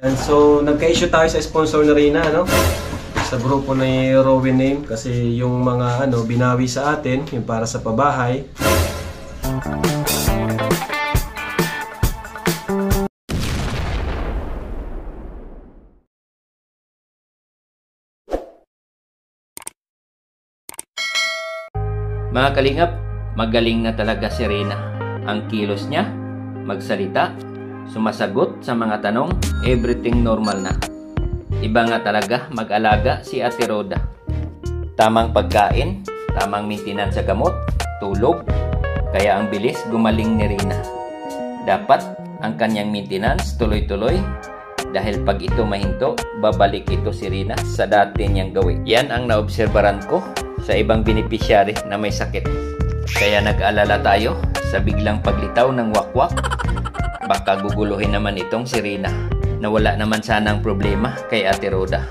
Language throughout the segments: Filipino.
And so, nagka-issue tayo sa sponsor na Rina, no? Sa grupo ni Rowan Name kasi yung mga binawi sa atin, yung para sa pabahay. Mga kalingap, magaling na talaga si Rina. Ang kilos niya, magsalita, sumasagot sa mga tanong, everything normal na. Iba nga talaga mag-alaga si Ate Roda. Tamang pagkain, tamang maintenance sa gamot, tulog, kaya ang bilis gumaling ni Rina. Dapat ang kanyang maintenance tuloy-tuloy dahil pag ito mahinto, babalik ito si Rina sa dati niyang gawin. Yan ang naobserbaran ko sa ibang beneficiary na may sakit. Kaya nag-alala tayo sa biglang paglitaw ng wakwak. Baka guguluhin naman itong si Rina na wala naman sanang problema kay Ate Roda.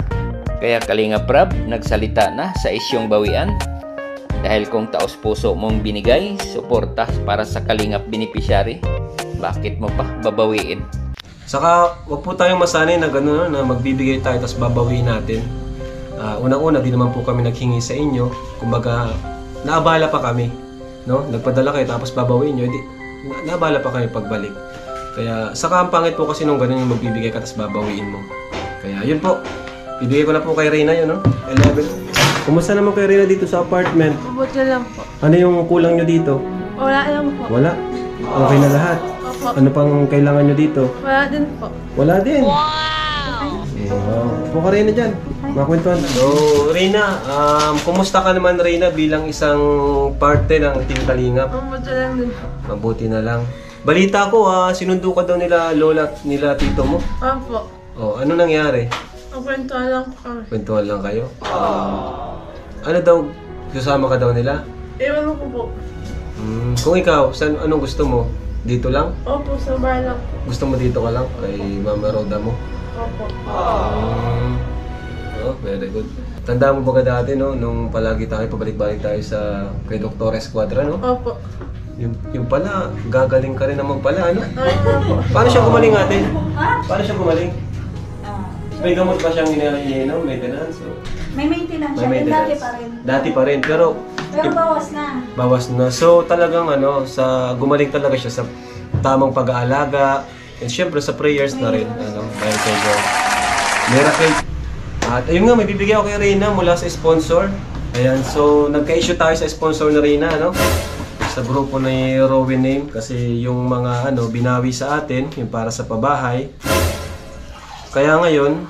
Kaya Kalingap Rab nagsalita na sa isyong bawian. Dahil kung taos puso mong binigay, suporta para sa Kalingap beneficiary, bakit mo pa babawiin? Saka wag po tayong masanay na gano'n na magbibigay tayo tapos babawiin natin. Unang-una, di naman po kami naghingi sa inyo. Kumbaga, naabala pa kami. No? Nagpadala kayo tapos babawiin nyo, naabala pa kami pagbalik. Kaya, saka ang pangit po kasi nung ganun yung magbibigay ka tapos babawiin mo. Kaya, yun po. Bibigay ko na po kay Rina yun, no? 11. Kumusta naman kay Rina dito sa apartment? Mabuti lang po. Ano yung kulang nyo dito? Wala lang po. Wala? Okay na lahat? Opo. Ano pang kailangan nyo dito? Wala din po. Wala din? Wow! Buka Rina dyan. Makwentuhan. So, Rina, kumusta ka naman Rina bilang isang parte ng Team Kalingap? Mabuti lang din po. Mabuti na lang. Balita ko, sinundo ka daw nila lola at nila tito mo. Opo. Oh, ano nangyari? Kwentuhan lang po kami. Kwentuhan lang kayo? Ano daw, susama ka daw nila? Ewan ko po. Kung ikaw, anong gusto mo? Dito lang? Opo, sa bar lang po. Gusto mo dito ka lang? Kay Mama Roda mo? Opo. Oh, very good. Tanda mo ba dati, no? Nung palagi tayo, pabalik-balik tayo sa kay Dr. Esquadra, no? Opo. Yung pala, gagaling ka rin naman pala, ano? Ay, opo. Paano siya gumaling ate? Paano siya gumaling? May gamot ba siyang iniinom? Maintenance? So, May maintenance siya, may dati pa rin. Dati pa rin, pero Bawas na. bawas na. So talagang gumaling talaga siya sa tamang pag-aalaga. And syempre sa prayers na rin, dahil kay God. Miracle. At ayun nga, may bibigay ako kay Rina mula sa sponsor. Ayan, so nagka-issue tayo sa sponsor na Rina, sa grupo ni Rowan Name kasi yung mga binawi sa atin, yung para sa pabahay. Kaya ngayon,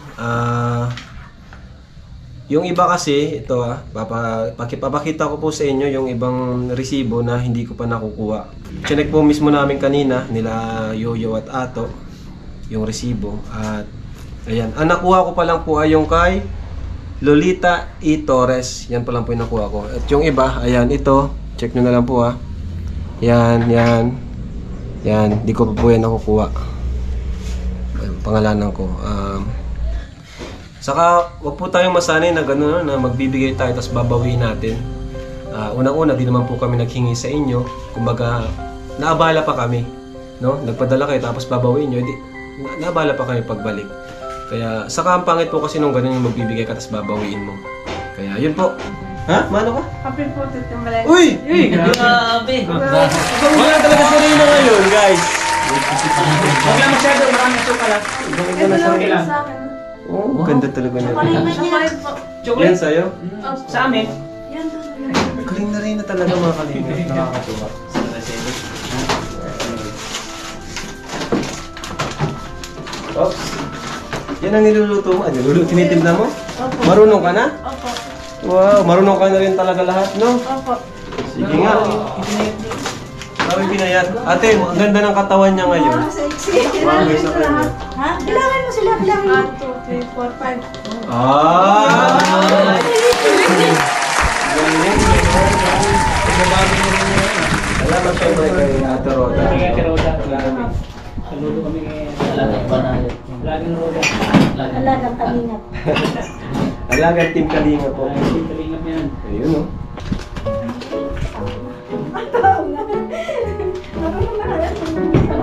yung iba kasi, ito papakita ko po sa inyo yung ibang resibo na hindi ko pa nakukuha. Chinek po mismo namin kanina, nila Yoyo at Ato, yung resibo. At ayan, ang nakuha ko pa lang po ay yung kay Lolita E. Torres. Yan pa lang po yung nakuha ko. At yung iba, ayan, ito, check nyo na lang po Yan, di ko pa po yan nakukuha. Pangalanan ko. Saka, wag po tayong masanay na gano'n na magbibigay tayo tapos babawiin natin. Unang-una, di naman po kami naghingi sa inyo. Kumbaga, naabala pa kami. No? Nagpadala kayo tapos babawiin nyo, naabala pa kami pagbalik. Kaya, saka ang pangit po kasi nung gano'n yung magbibigay ka tapos babawiin mo. Kaya, yun po. Ha? Mano ka? Happy po, Tito Malay. Uy! Grabe! Wala talaga sa Rina ngayon, guys. Huwag lang masyado, maraming sukalat. Ito lang po sa akin. Oh, maganda talaga na Chocolate rin. man Chocolate yan. po. Yan Chocolate sa'yo? sa amin. Yan doon. Galing na rin na talaga mga kalingap. Nakakatuwa. Oops. Yan ang niluluto mo. Tinitimna mo? Opo. Marunong ka na? Opo. Wow, marunong ka na rin talaga lahat, no? Opo. Sige nga. Sabi pinayat. Ate, ang ganda ng katawan niya ngayon. Sexy. Bagay sa kanya. Ha? Bilangin mo sila, bilangin mo. 1, 2, 3, 4, 5. Ah! Salamat syempre kay Ate Roda. Kaya Roda, saludo kami ngayon. Laging Roda. Alagang Kalingap. Alagang Team Kalinga po. Ay, kalingap yan. Ayun, no?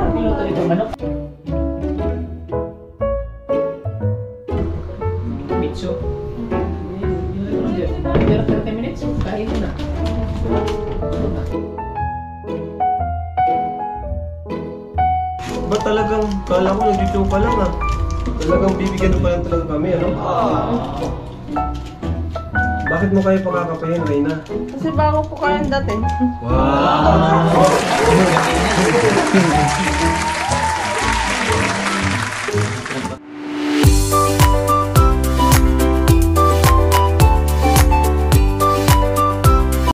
Piloto nito manok. diretso. Pero 30 minutes, kain mo na. Ba talagang, kala ko nag-YouTube pa lang ah. Talagang bibigyan mo pa lang talaga kami, ano? Bakit mo kayo pakakapahin, Reyna? Kasi bago po kayong dating. Wow!